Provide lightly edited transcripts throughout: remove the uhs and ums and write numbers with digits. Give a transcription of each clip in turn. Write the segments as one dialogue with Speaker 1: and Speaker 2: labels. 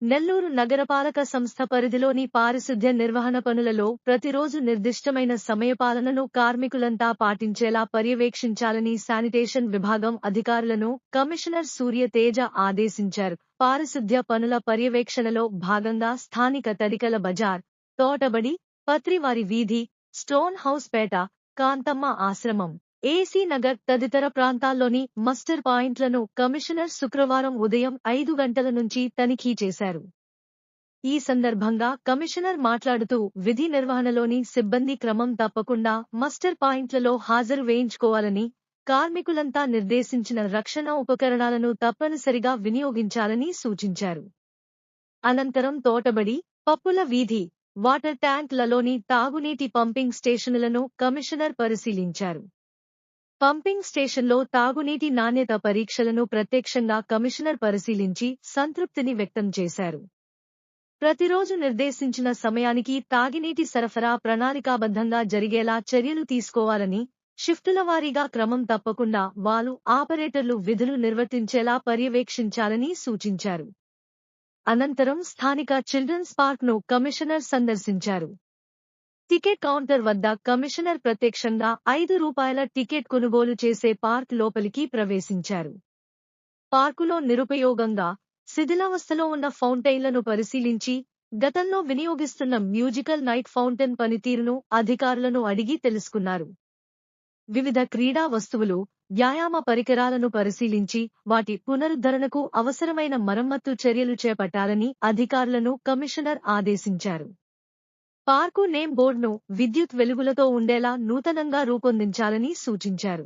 Speaker 1: నెల్లూరు నగరపాలక సంస్థ పరిధిలోని పారిశుద్ధ్య నిర్వహణ పనులలో ప్రతిరోజు నిర్దిష్టమైన సమయపాలనను కార్మికులంతా పాటించేలా పర్యవేక్షించాలని శానిటేషన్ విభాగం అధికారులను కమిషనర్ సూర్య తేజ ఆదేశించారు. పారిశుద్ధ్య పనుల పర్యవేక్షణలో భాగంగా స్థానిక తడికల బజార్, తోటబడి, పత్రివారి వీధి, స్టోన్ హౌస్ పేట, కాంతమ్మ ఆశ్రమం, ఏసీ నగర్ తదితర ప్రాంతాల్లోని మస్టర్ పాయింట్లను కమిషనర్ శుక్రవారం ఉదయం 5 గంటల నుంచి తనిఖీ చేశారు. ఈ సందర్భంగా కమిషనర్ మాట్లాడుతూ విధి నిర్వహణలోని సిబ్బంది క్రమం తప్పకుండా మస్టర్ పాయింట్లలో హాజరు వేయించుకోవాలని, కార్మికులంతా నిర్దేశించిన రక్షణ ఉపకరణాలను తప్పనిసరిగా వినియోగించాలని సూచించారు. అనంతరం తోటబడి, పప్పుల వీధి, వాటర్ ట్యాంక్లలోని తాగునీటి పంపింగ్ స్టేషన్లను కమిషనర్ పరిశీలించారు. పంపింగ్ స్టేషన్లో తాగునీటి నాణ్యత పరీక్షలను ప్రత్యక్షంగా కమిషనర్ పరిశీలించి సంతృప్తిని వ్యక్తం చేశారు. ప్రతిరోజు నిర్దేశించిన సమయానికి తాగినీటి సరఫరా ప్రణాళికాబద్ధంగా జరిగేలా చర్యలు తీసుకోవాలని, షిఫ్టుల వారీగా క్రమం తప్పకుండా వాల్వ్ ఆపరేటర్లు విధులు నిర్వర్తించేలా పర్యవేక్షించాలని సూచించారు. అనంతరం స్థానిక చిల్డ్రన్స్ పార్క్ను కమిషనర్ సందర్శించారు. టికెట్ కౌంటర్ వద్ద కమిషనర్ ప్రత్యక్షంగా ₹5 టికెట్ కొనుగోలు చేసే పార్క్ లోపలికి ప్రవేశించారు. పార్కులో నిరుపయోగంగా, శిథిలావస్థలో ఉన్న ఫౌంటైన్లను పరిశీలించి, గతంలో వినియోగిస్తున్న మ్యూజికల్ నైట్ ఫౌంటైన్ పనితీరును అధికారులను అడిగి తెలుసుకున్నారు. వివిధ క్రీడా వస్తువులు, వ్యాయామ పరికరాలను పరిశీలించి వాటి పునరుద్ధరణకు అవసరమైన మరమ్మత్తు చర్యలు చేపట్టాలని అధికారులను కమిషనర్ ఆదేశించారు. పార్కు నేమ్ బోర్డును విద్యుత్ వెలుగులతో ఉండేలా నూతనంగా రూపొందించాలని సూచించారు.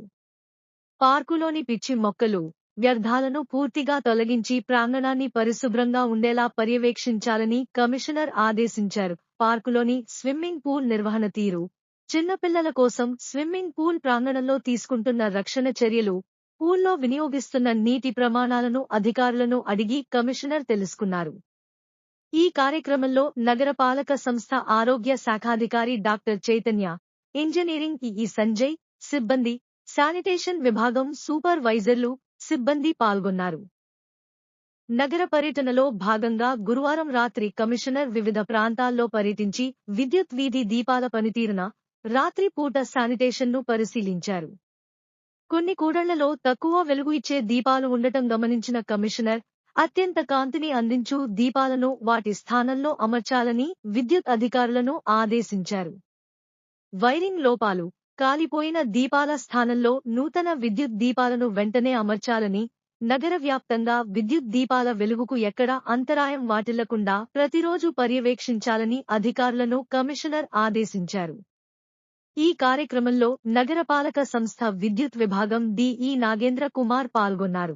Speaker 1: పార్కులోని పిచ్చి మొక్కలు, వ్యర్థాలను పూర్తిగా తొలగించి ప్రాంగణాన్ని పరిశుభ్రంగా ఉండేలా పర్యవేక్షించాలని కమిషనర్ ఆదేశించారు. పార్కులోని స్విమ్మింగ్ పూల్ నిర్వహణ తీరు, చిన్నపిల్లల కోసం స్విమ్మింగ్ పూల్ ప్రాంగణంలో తీసుకుంటున్న రక్షణ చర్యలు, పూల్లో వినియోగిస్తున్న నీటి ప్రమాణాలను అధికారులను అడిగి కమిషనర్ తెలుసుకున్నారు. ఈ కార్యక్రమంలో నగరపాలక సంస్థ ఆరోగ్య శాఖాధికారి డాక్టర్ చైతన్య, ఇంజనీరింగ్ ఈ సంజయ్, సిబ్బంది, శానిటేషన్ విభాగం సూపర్వైజర్లు, సిబ్బంది పాల్గొన్నారు. నగర పర్యటనలో భాగంగా గురువారం రాత్రి కమిషనర్ వివిధ ప్రాంతాల్లో పర్యటించి విద్యుత్ వీధి దీపాల పనితీరున, రాత్రి పూట శానిటేషన్ను పరిశీలించారు. కొన్ని కూడళ్లలో తక్కువ వెలుగు ఇచ్చే దీపాలు ఉండటం గమనించిన కమిషనర్, అత్యంత కాంతిని అందించు దీపాలను వాటి స్థానంలో అమర్చాలని విద్యుత్ అధికారులను ఆదేశించారు. వైరింగ్ లోపాలు, కాలిపోయిన దీపాల స్థానంలో నూతన విద్యుత్ దీపాలను వెంటనే అమర్చాలని, నగర వ్యాప్తంగా విద్యుత్ దీపాల వెలుగుకు ఎక్కడా అంతరాయం వాటిల్లకుండా ప్రతిరోజు పర్యవేక్షించాలని అధికారులను కమిషనర్ ఆదేశించారు. ఈ కార్యక్రమంలో నగరపాలక సంస్థ విద్యుత్ విభాగం డిఈ నాగేంద్ర కుమార్ పాల్గొన్నారు.